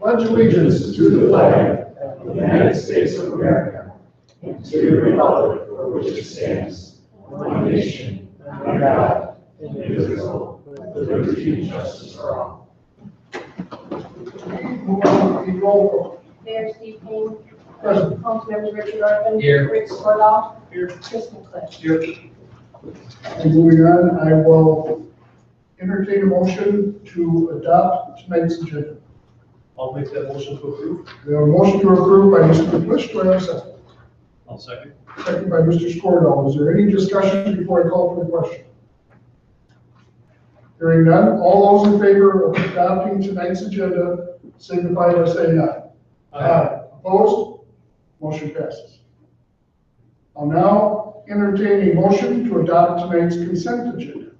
Pledge allegiance to the flag of the United States of America and to the republic for which it stands, one nation, under God, indivisible, with liberty and justice for all. Move on to the roll call. Mayor Steve King. Present. Councilmember Richard Arvin. Here. Rick Swerdall. Here. Kristen Cliff. Here. And moving on, I will entertain a motion to adopt tonight's agenda. I'll make that motion to approve. We have a motion to approve by Mr. Bush. Do I have a second? I'll second. Second by Mr. Skordal. Is there any discussion before I call for the question? Hearing none, all those in favor of adopting tonight's agenda signify by saying aye. Aye. Opposed? Motion passes. I'll now entertain a motion to adopt tonight's consent agenda.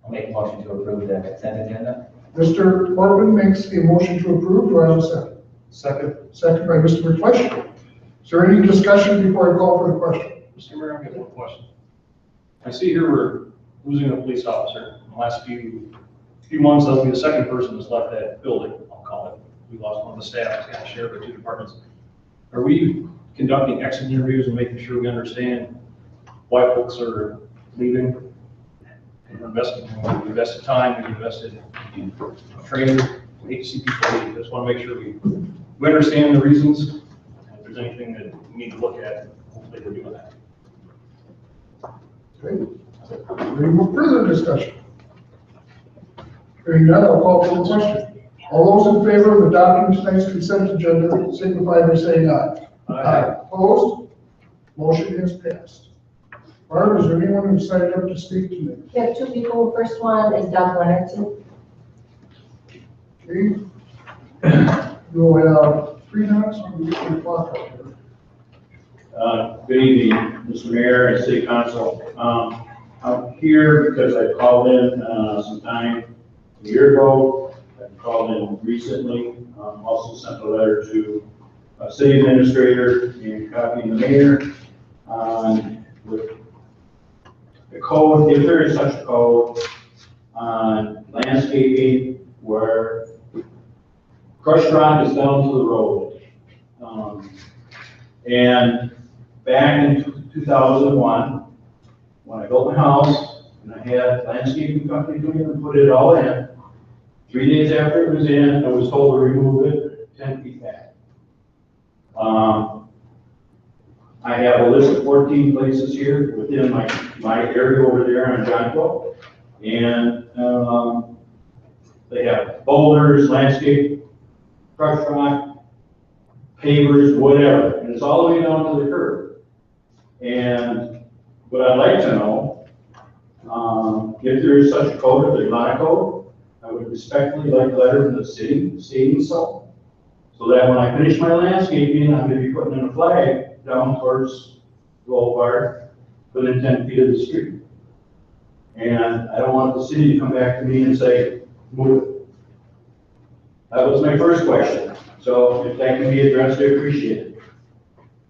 I'll make a motion to approve the consent agenda. Mr. Corbin makes a motion to approve. Do I have a second? Second. Second by Mr. McFlesh. Is there any discussion before I call for the question? Mr. Mayor, I've got one question. I see here we're losing a police officer. In the last few months, that'll be the second person that's left that building, I'll call it. We lost one of the staff, it's got to share the two departments. Are we conducting exit interviews and making sure we understand why folks are leaving? We've invested time, we've invested in training. We hate to see people leave. Just want to make sure we understand the reasons. And if there's anything that we need to look at, hopefully we're doing that. Okay. Any more further discussion? Hearing none, I'll call for the question. All those in favor of adopting tonight's consent agenda signify by saying aye. Aye. Opposed? Motion is passed. Barb, is there anyone who signed up to speak tonight? We have two people. The first one is Doug Leonardson. Okay. We'll have 3 minutes on the clock out here. Good evening, Mr. Mayor and City Council. I'm here because I called in sometime a year ago. I called in recently. Also sent a letter to City Administrator and copying the Mayor with the code, if there is such a code, on landscaping where crushed rock is down to the road. And back in 2001, when I built my house and I had landscaping company come in and put it all in, 3 days after it was in, I was told to remove it 10 feet back. I have a list of 14 places here within my area over there on Jonquil. And they have boulders, landscape, crushed rock, pavers, whatever, and it's all the way down to the curb. And what I'd like to know, if there is such a code, if there's not a code, I would respectfully like a letter from the city stating so that when I finish my landscaping, I'm going to be putting in a flag down towards the boulevard within 10 feet of the street. And I don't want the city to come back to me and say, move it. That was my first question. So if that can be addressed, I appreciate it.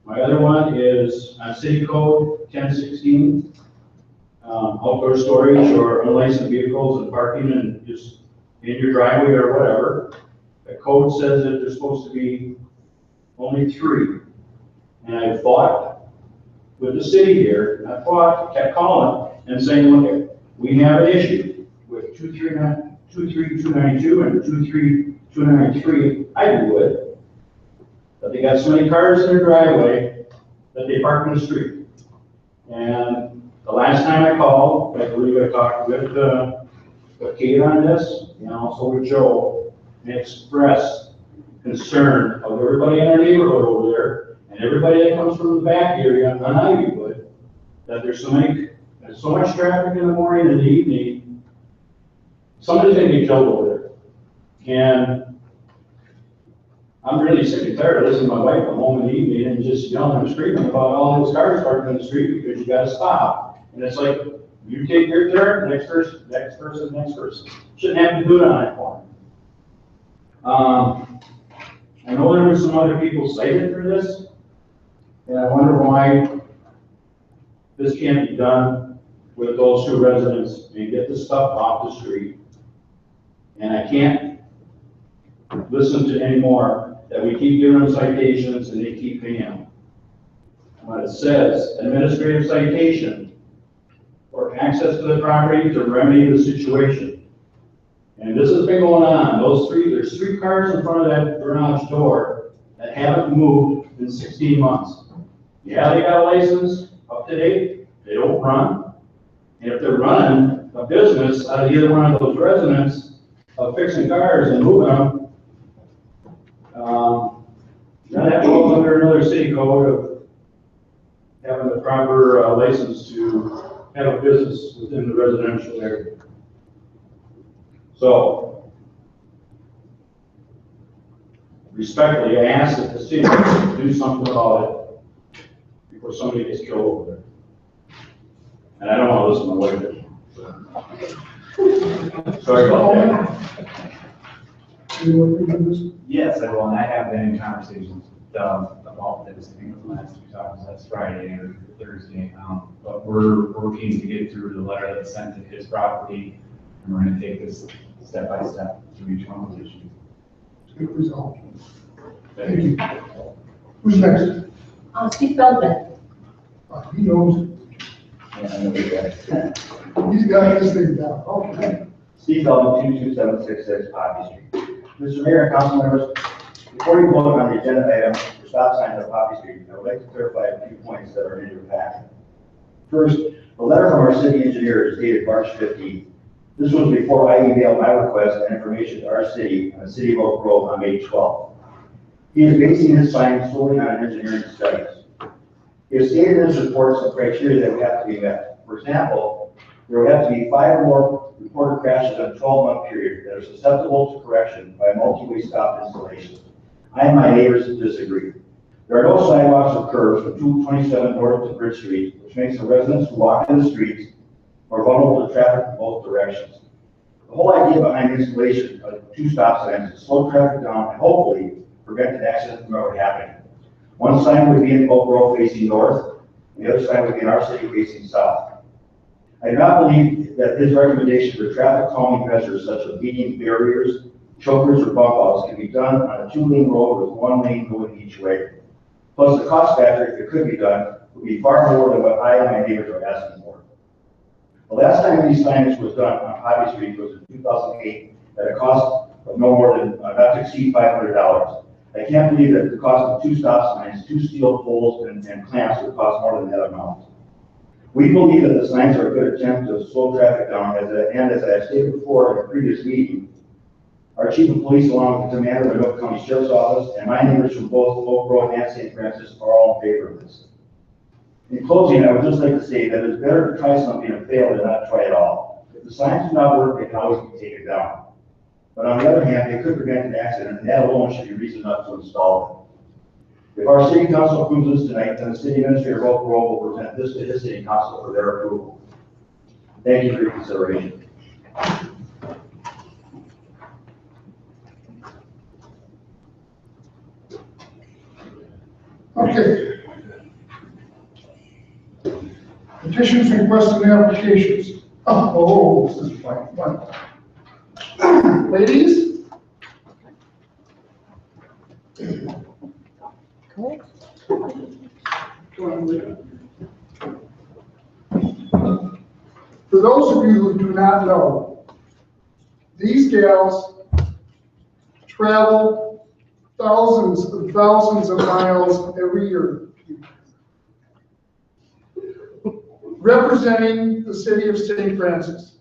My other one is on City Code 1016, outdoor storage or unlicensed vehicles and parking and just in your driveway or whatever. The code says that there's supposed to be only 3. And I fought with the city here, and I kept calling and saying, look, we have an issue with 23292 and 23293. I do it, but they got so many cars in their driveway that they park in the street. And the last time I called, I believe I talked with Kate on this, and also with Joe, and expressed concern of everybody in our neighborhood over there, and everybody that comes from the back area on Ivywood, that there's so much traffic in the morning and the evening, somebody's gonna get killed over there. And I'm really sick and tired of listening to my wife come home in the evening and just yelling and screaming about all those cars parked in the street because you gotta stop. And it's like, you take your turn, next person. Shouldn't have to do it on that corner. I know there were some other people cited for this, and I wonder why this can't be done with those 2 residents and get the stuff off the street. And I can't listen to anymore, that we keep giving them citations and they keep paying them. When it says administrative citation for access to the property to remedy the situation. And this has been going on, there's three cars in front of that garage door that haven't moved in 16 months. Yeah, they got a license, up to date, they don't run. And if they're running a business out of either one of those residents of fixing cars and moving them, then that falls under another city code of having the proper license to have a business within the residential area. So, respectfully, I ask that the city do something about it before somebody gets killed over there. And I don't want to listen to what it. Sorry about that. Anyone think of this? Yes, I will, and I have been in conversations about this, I think the last two times, that's Friday or Thursday. But we're working to get through the letter that's sent to his property, and we're gonna take this step by step through each one of those issues. Good result. Thank you. Who's next? Steve Feldman. He knows. He's got this thing down. Okay. Steve Feldman, 22766 Poppy Street. Mr. Mayor and council members, before you vote on the agenda item for stop signs on Poppy Street, I would like to clarify a few points that are in your packet. First, a letter from our city engineer is dated March 15th. This was before I emailed my request and information to our city and the city of Oak Grove on May 12th. He is basing his sign solely on engineering studies. He has stated in his report some criteria that would have to be met. For example, there would have to be 5 or more reported crashes in a 12-month period that are susceptible to correction by a multi-way stop installation. I and my neighbors disagree. There are no sidewalks or curbs from 227 north to Bridge Street, which makes the residents who walk in the streets more vulnerable to traffic in both directions. The whole idea behind the installation of 2 stop signs is to slow traffic down and hopefully prevent an accident from ever happening. One sign would be in Oak Grove facing north, and the other sign would be in our city facing south. I do not believe that his recommendation for traffic calming measures such as median barriers, chokers, or bump outs can be done on a 2-lane road with 1 lane going each way. Plus, the cost factor, if it could be done, would be far more than what I and my neighbors are asking for. The last time these signage was done on Poppy Street was in 2008 at a cost of no more than, not to exceed $500. I can't believe that the cost of 2 stop signs, 2 steel poles, and clamps would cost more than that amount. We believe that the signs are a good attempt to slow traffic down, and as I stated before in a previous meeting, our chief of police, along with the commander of the Milwaukee County Sheriff's Office, and my neighbors from both Oak Grove and St. Francis are all in favor of this. In closing, I would just like to say that it's better to try something and fail than not try at all. If the signs do not work, they can always be taken down. But on the other hand, they could prevent an accident, and that alone should be reason enough to install them. If our city council approves this tonight, then the city administrator of Oak Grove will present this to his city council for their approval. Thank you for your consideration. Okay. Petitions, requests, and applications. Oh, this is fun. Ladies? For those of you who do not know, these gals travel thousands and thousands of miles every year, representing the city of St. Francis.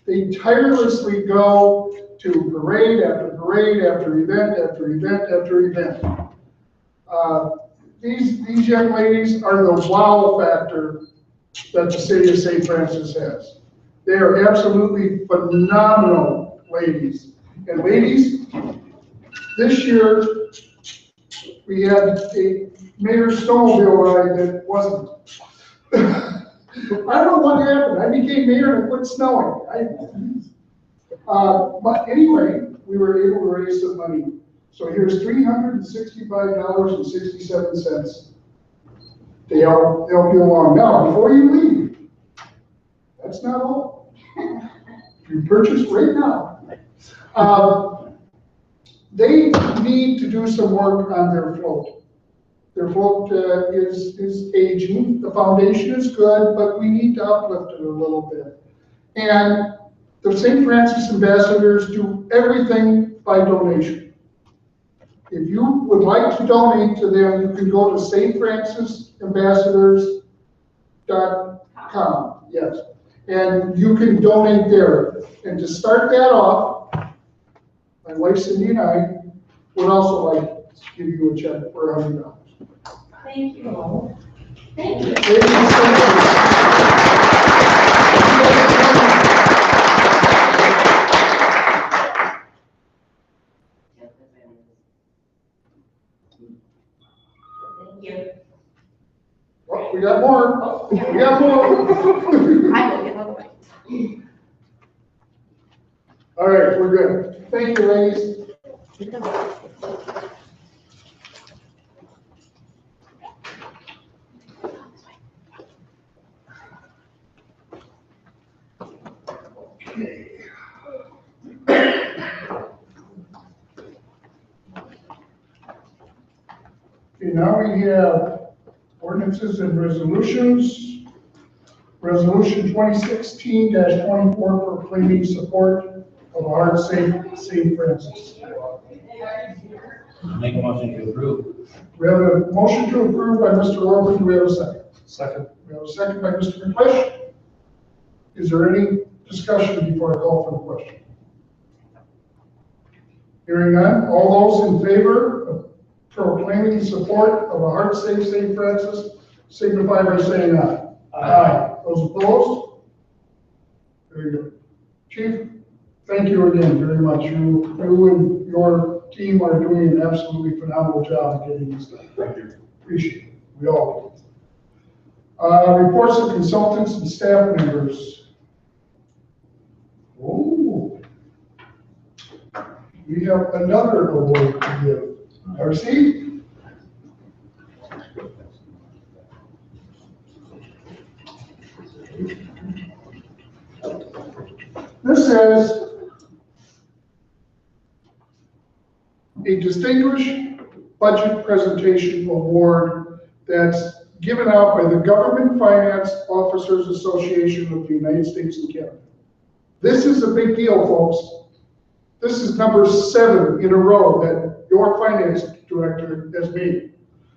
They tirelessly go to parade after parade, after event, after event, after event. These young ladies are the wow factor that the city of St. Francis has. They are absolutely phenomenal ladies. And ladies, this year we had a mayor snowmobile ride that wasn't. I don't know what happened. I became mayor and it quit snowing. But anyway, we were able to raise some money. So here's $365.67 to help you along. Now, before you leave, that's not all. You purchase right now. they need to do some work on their float. Their float is aging, the foundation is good, but we need to uplift it a little bit. And the St. Francis Ambassadors do everything by donation. If you would like to donate to them, you can go to stfrancisambassadors.com, yes. And you can donate there. And to start that off, my wife Cindy and I would also like to give you a check for $100. Thank you. Thank you. Ladies and Thank you. well, we got more. We got more. I will get over it. All right, we're good. Thank you, ladies. Okay, now we have ordinances and resolutions. Resolution 2016-24 proclaiming support of our St. Francis. Make a motion to approve. We have a motion to approve by Mr. Orban. Do we have a second? Second. We have a second by Mr. McClish. Is there any discussion before I call for the question? Hearing none, all those in favor of proclaiming support of a heart safe St. Francis signify by saying aye. Aye. Those opposed? Very good. Chief, thank you again very much. You and your team are doing an absolutely phenomenal job of getting this done. Thank you. Appreciate it. We all do. Reports of consultants and staff members. Oh. We have another award to give. Darcy? This is a distinguished budget presentation award that's given out by the Government Finance Officers Association of the United States and Canada. This is a big deal, folks. This is number 7 in a row that your finance director has made.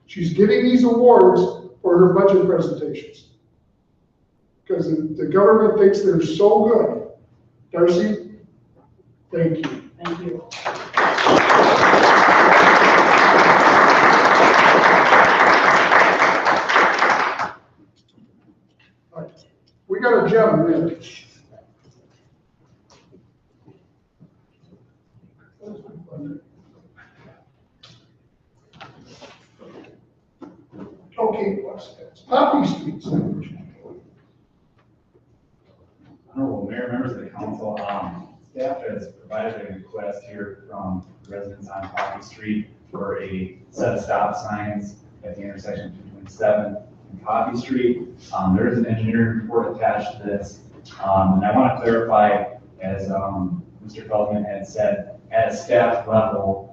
She's getting these awards for her budget presentations because the government thinks they're so good. Darcy, thank you. Thank you. All right. We got a gem here. Okay, what's next? Poppy Street. Honorable Mayor, members of the council, staff has provided a request here from residents on Poppy Street for a set of stop signs at the intersection of 227 and Poppy Street. There is an engineering report attached to this, and I want to clarify, as Mr. Feldman had said, at a staff level,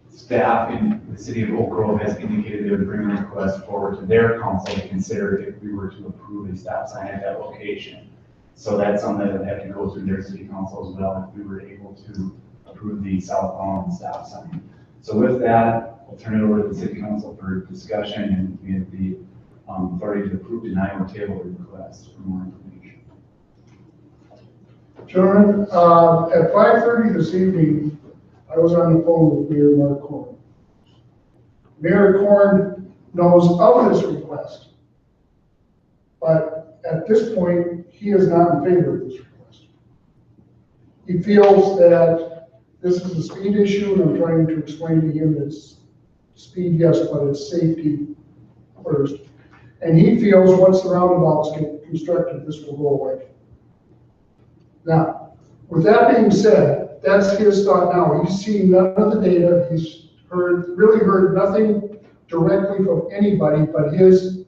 staff in the city of Oak Grove has indicated they would bring a request forward to their council to consider if we were to approve a stop sign at that location. So that's something that would have to go through their city council as well if we were able to approve the southbound stop sign. So with that, I'll turn it over to the city council for discussion, and we have the authority to approve, deny, or table the request for more information. Gentlemen, at 5:30 this evening, I was on the phone with Mayor Mark Korn. Mayor Korn knows of this request, but at this point, he is not in favor of this request. He feels that this is a speed issue, and I'm trying to explain to him that it's speed, yes, but it's safety first. And he feels once the roundabouts get constructed, this will go away. Now, with that being said, that's his thought now. He's seen none of the data. He's really heard nothing directly from anybody but his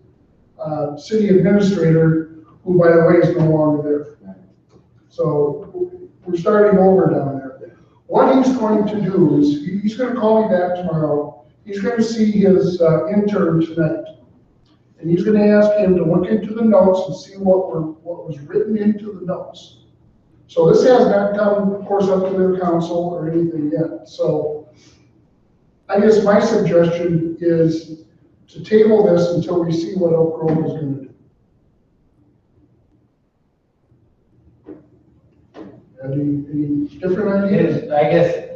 city administrator, who, by the way, is no longer there. So we're starting over down there. What he's going to do is, he's gonna call me back tomorrow. He's gonna see his intern tonight. And he's gonna ask him to look into the notes and see what was written into the notes. So this has not come, of course, up to their council or anything yet. So I guess my suggestion is to table this until we see what Oak Grove is gonna do. Any different ideas? I guess,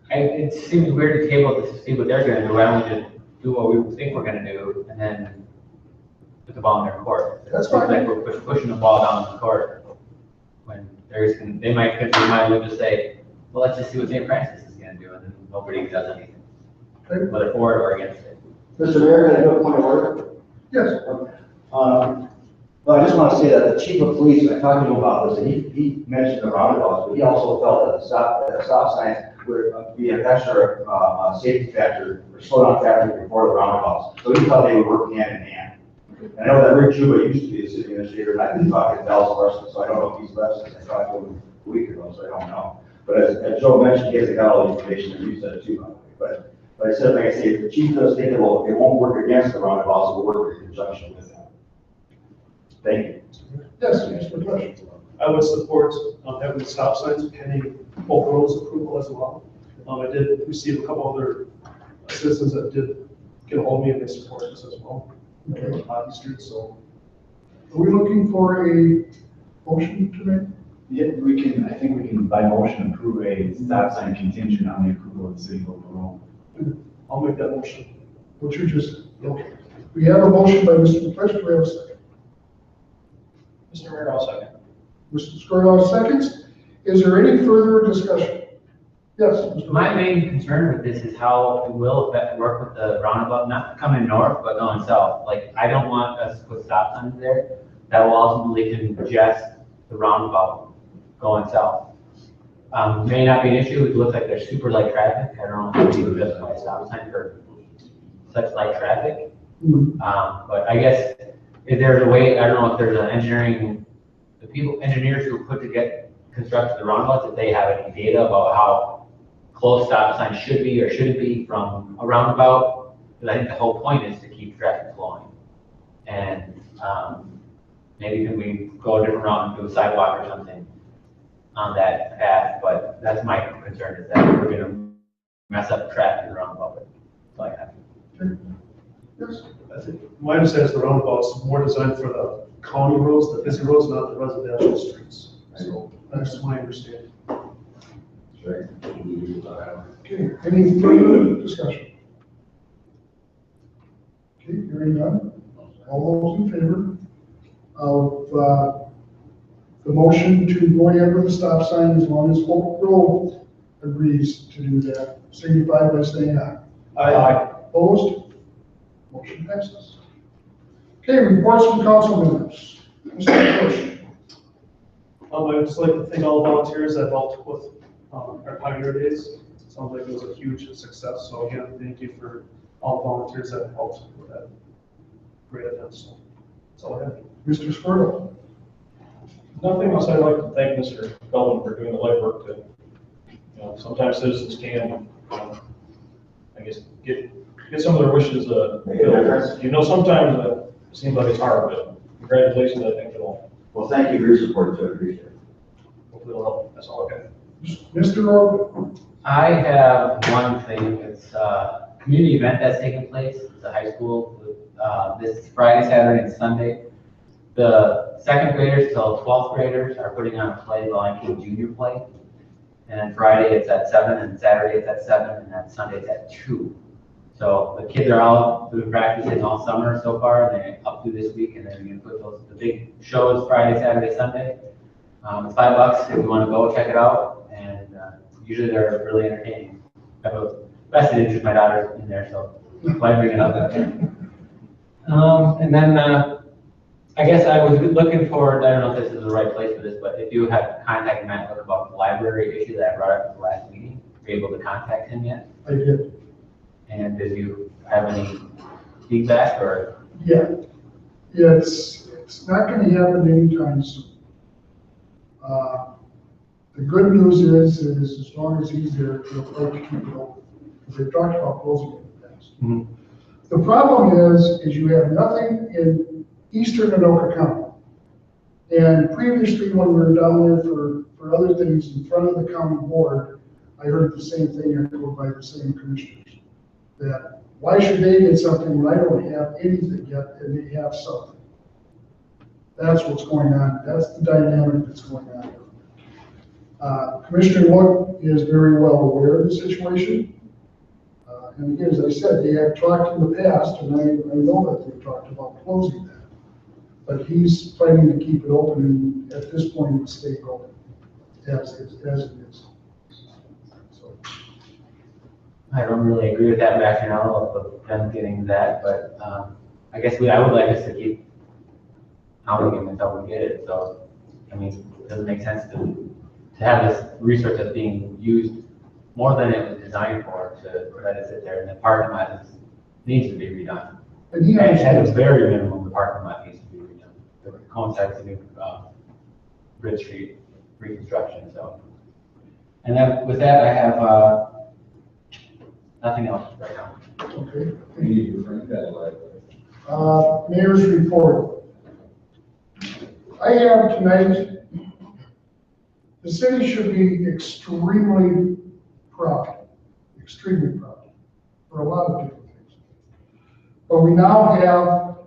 it seems weird to table this to see what they're gonna do. Why don't we just do what we think we're gonna do and then put the ball in their court? That's It's like fine. we're pushing the ball down the court when they might just say, well, let's just see what St. Francis is gonna do, and then nobody does anything, Okay. whether for it or against it. Mr. Mayor, can I do a point of order? Yes, Well, I just want to say that the chief of police, I talked to him about this, and he mentioned the roundabouts, but he also felt that the stop signs would be an extra, safety factor, or slow down traffic before the roundabouts. So he thought they would work hand in hand. And I know that Rick Juba used to be the city administrator, and I've been talking to Dallas Larson, so I don't know if he's left since I talked to him a week ago, so I don't know. But as Joe mentioned, he hasn't got all the information, and you said it too, by the way. But I said, like I say, if the chief does think it won't work against the roundabouts, it will work in conjunction with them. Thank you. yes, Mr. Bush. I would support having the stop signs pending Oak Grove's approval as well. I did receive a couple other citizens that did get a hold of me and they support this as well. Okay. Poppy Street, so. Are we looking for a motion tonight? Yeah, I think we can by motion approve a stop sign contingent on the approval of the city of Oak Grove. I'll make that motion. What you just, okay. We have a motion by Mr. Bush, do we have a second? Mr. Mayor, I'll second. Mr. Scorlall seconds. Is there any further discussion? Yes. Mr. My main concern with this is how it will work with the roundabout, not coming north, but going south. Like, I don't want us to put stop signs there that will ultimately congest the roundabout going south. May not be an issue, it looks like there's super light traffic. I don't know if you would justify a stop sign for such light traffic. Mhm. But I guess if there's a way, I don't know if there's an engineers who constructed the roundabouts, if they have any data about how close stop signs should be or shouldn't be from a roundabout. Because I think the whole point is to keep traffic flowing. And maybe can we go a different route and do a sidewalk or something on that path, but that's my concern is that we're gonna mess up traffic around the it. Like that. Yes. I think, my understanding is the roundabout's more designed for the county roads, the busy roads, not the residential streets. So that's my understanding. Okay, any further discussion? Okay, hearing none. All those in favor of the motion to go ahead with the stop sign as long as Oak Grove agrees to do that, signify by saying aye. Aye. Opposed? Motion passes. Okay, reports from council members. Mr. Bush. I'd just like to thank all the volunteers that helped with our Pioneer Days. Sounds like it was a huge success. So again, thank you for all the volunteers that helped with that great event. So that's all I have. Mr. Squirtle. Nothing else. I'd like to thank Mr. Feldman for doing the legwork to, sometimes citizens can, I guess, get some of their wishes fulfilled. Sometimes it seems like it's hard, but congratulations, I think it'll, Well, thank you for your support, too, I appreciate it. hopefully it'll help. That's all I got. Mr. Rogan. I have one thing, it's a community event that's taking place, it's a high school, this Friday, Saturday, and Sunday. The second graders till 12th graders are putting on a play, the Lion King Junior play. And then Friday it's at 7, and Saturday it's at 7, and then Sunday it's at 2. So the kids are all been practicing all summer so far, and they're up through this week, and they're gonna put the big shows Friday, Saturday, Sunday. It's $5 if you wanna go check it out, and usually they're really entertaining. I have a vested interest, my daughter's in there, so why bring it up? And then I guess I was looking forward, I don't know if this is the right place for this, but if you have contacted Matt about the library issue that I brought up at the last meeting, were you able to contact him yet? I did. And did you have any feedback or? Yeah. It's not gonna happen anytime soon. The good news is as long as he's there, they'll try to keep it open, because they've talked about closing it in the past. Mhm. The problem is you have nothing in eastern Anoka County. And previously, when we were down there for other things in front of the county board, I heard the same thing echoed by the same commissioners. That why should they get something when I don't have anything yet and they have something? That's what's going on. That's the dynamic that's going on. Commissioner Look is very well aware of the situation. And again, as I said, they have talked in the past, and I know that they've talked about closing that. But he's planning to keep it open, and at this point, it's staying open as it is. So, I don't really agree with that rationale of them getting that, but, I guess I would like us to keep hounding them until we get it, so, I mean, it doesn't make sense to have this resource that's being used more than it was designed for, to let it sit there, and the parking lot needs to be redone. and he At a understands. very minimum, the parking lot needs to be redone, to coincide with the new, Bridge Street reconstruction, so. And then with that, I have, nothing else right now. Okay. We need to bring that light. Mayor's report. I have tonight, the city should be extremely proud for a lot of different things. But we now have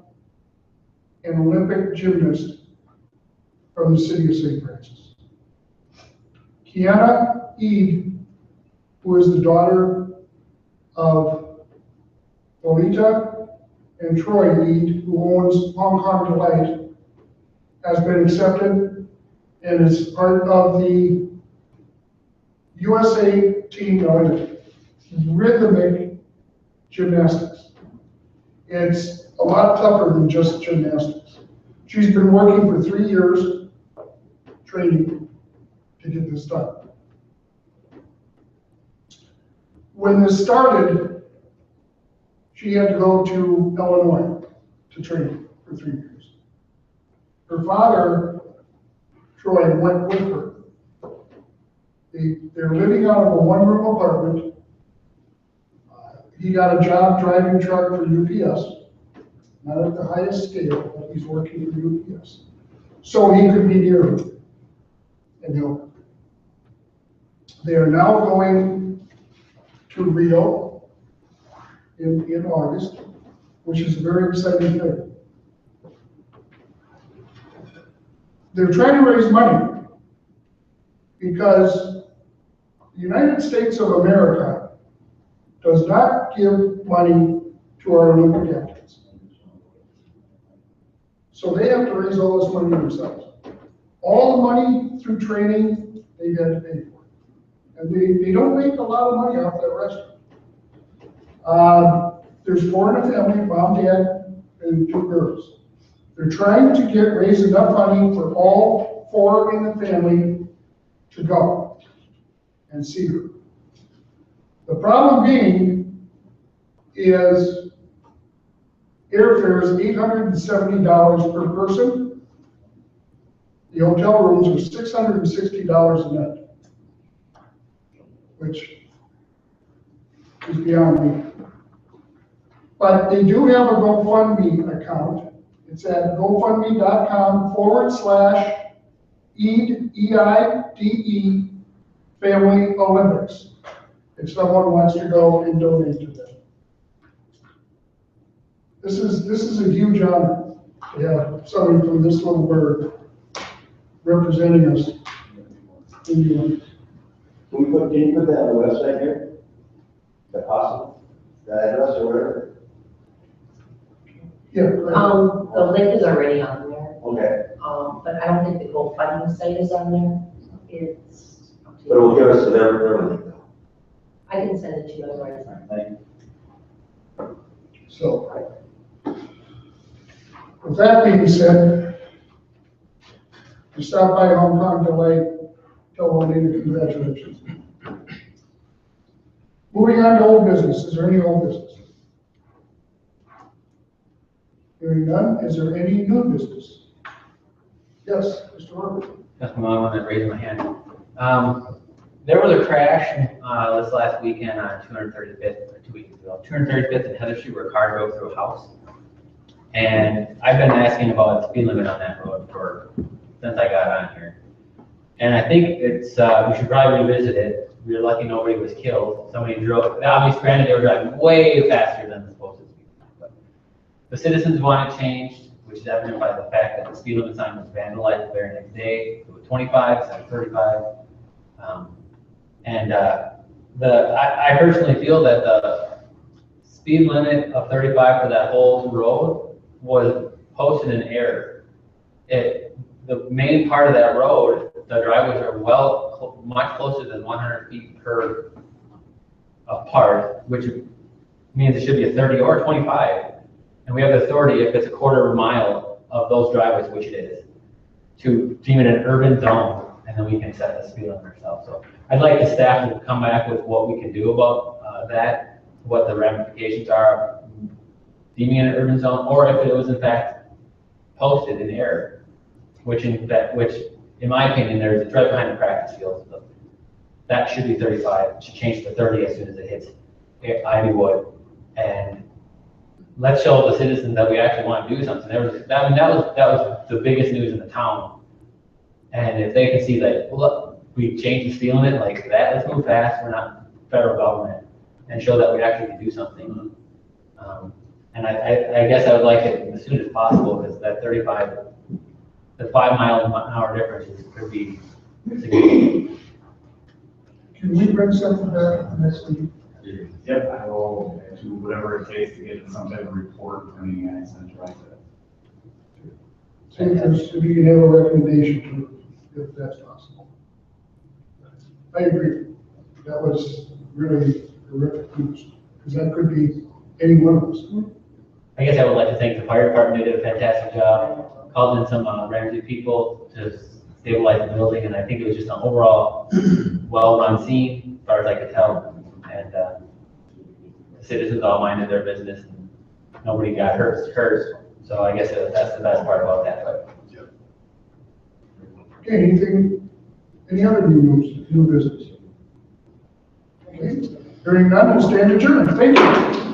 an Olympic gymnast from the city of St. Francis. Kiana Eid, who is the daughter of Lolita and Troy Eid, who owns Hong Kong Delight, has been accepted and is part of the USA team on rhythmic gymnastics. It's a lot tougher than just gymnastics. She's been working for 3 years, training to get this done. When this started, she had to go to Illinois to train for 3 years. Her father, Troy, went with her. They're living out of a one-room apartment. He got a job driving truck for UPS, not at the highest scale, but he's working for UPS. So he could be near her and help her. They are now going to Rio in August, which is a very exciting thing. They're trying to raise money because the United States of America does not give money to our Olympic athletes. So they have to raise all this money themselves. All the money through training, they had to pay for. And they don't make a lot of money off that restaurant. There's 4 in a family, mom, dad, and 2 girls. They're trying to raise enough money for all 4 in the family to go and see her. The problem being is airfare is $870 per person. The hotel rooms are $660 a night, which is beyond me. But they do have a GoFundMe account. It's at gofundme.com/EIDE, E-I-D-E, Family Olympics, if someone wants to go and donate to them. This is a huge honor to have somebody from this little bird representing us in the Olympics. Can you put that on the website here? Is that possible? The address or whatever? Yeah, right. The link is already on there, Okay, but I don't think the GoFundMe site is on there. It's up to but it will you. give us their link though. I can send it to you otherwise. Thank you. So, with that being said, you stop by Hong Kong Delight, tell Juanita congratulations. Moving on to old business, is there any old business? Hearing none, is there any new business? Yes, Mr. Worthing. That's the only one that raised my hand. There was a crash, this last weekend on 235th, or 2 weeks ago, 235th and Heather Street, where a car drove through a house. And I've been asking about the speed limit on that road since I got on here. And I think it's, we should probably revisit it. We were lucky nobody was killed. Somebody drove, obviously granted they were driving way faster than the supposed speed limit. But the citizens want it changed, which is evident by the fact that the speed limit sign was vandalized the very next day. It was 25 instead of 35. I personally feel that the speed limit of 35 for that whole road was posted in error. The main part of that road, the driveways are much closer than 100 feet per apart, which means it should be a 30 or 25. And we have the authority, if it's a quarter of a mile of those driveways, which it is, to deem it an urban zone, and then we can set the speed limit ourselves. So I'd like the staff to come back with what we can do about that, what the ramifications are of deeming it an urban zone, or if it was in fact posted in error, which in my opinion, there's a right behind the practice field. So that should be 35. It should change to 30 as soon as it hits Ivywood. And let's show the citizens that we actually want to do something. That was the biggest news in the town. And if they can see that, look, we changed the speed limit like that, let's move fast, we're not federal government, and show that we actually can do something. And I guess I would like it as soon as possible, because that 35, the 5 mile an hour difference could be significant. Can we bring something back next week? Yep, I will do whatever it takes to get some type of report from you guys and try to. See if you can have a recommendation to, if that's possible. I agree. That was really horrific news, because that could be any one of us. I guess I would like to thank the fire department. They did a fantastic job. Called in some Ramsey people to stabilize the building, and I think it was just an overall well-run scene, as far as I could tell. And the citizens all minded their business, and nobody got hurt. So I guess that's the best part about that. But Okay, any other new business? Okay, hearing none, we'll stand adjourned. Thank you.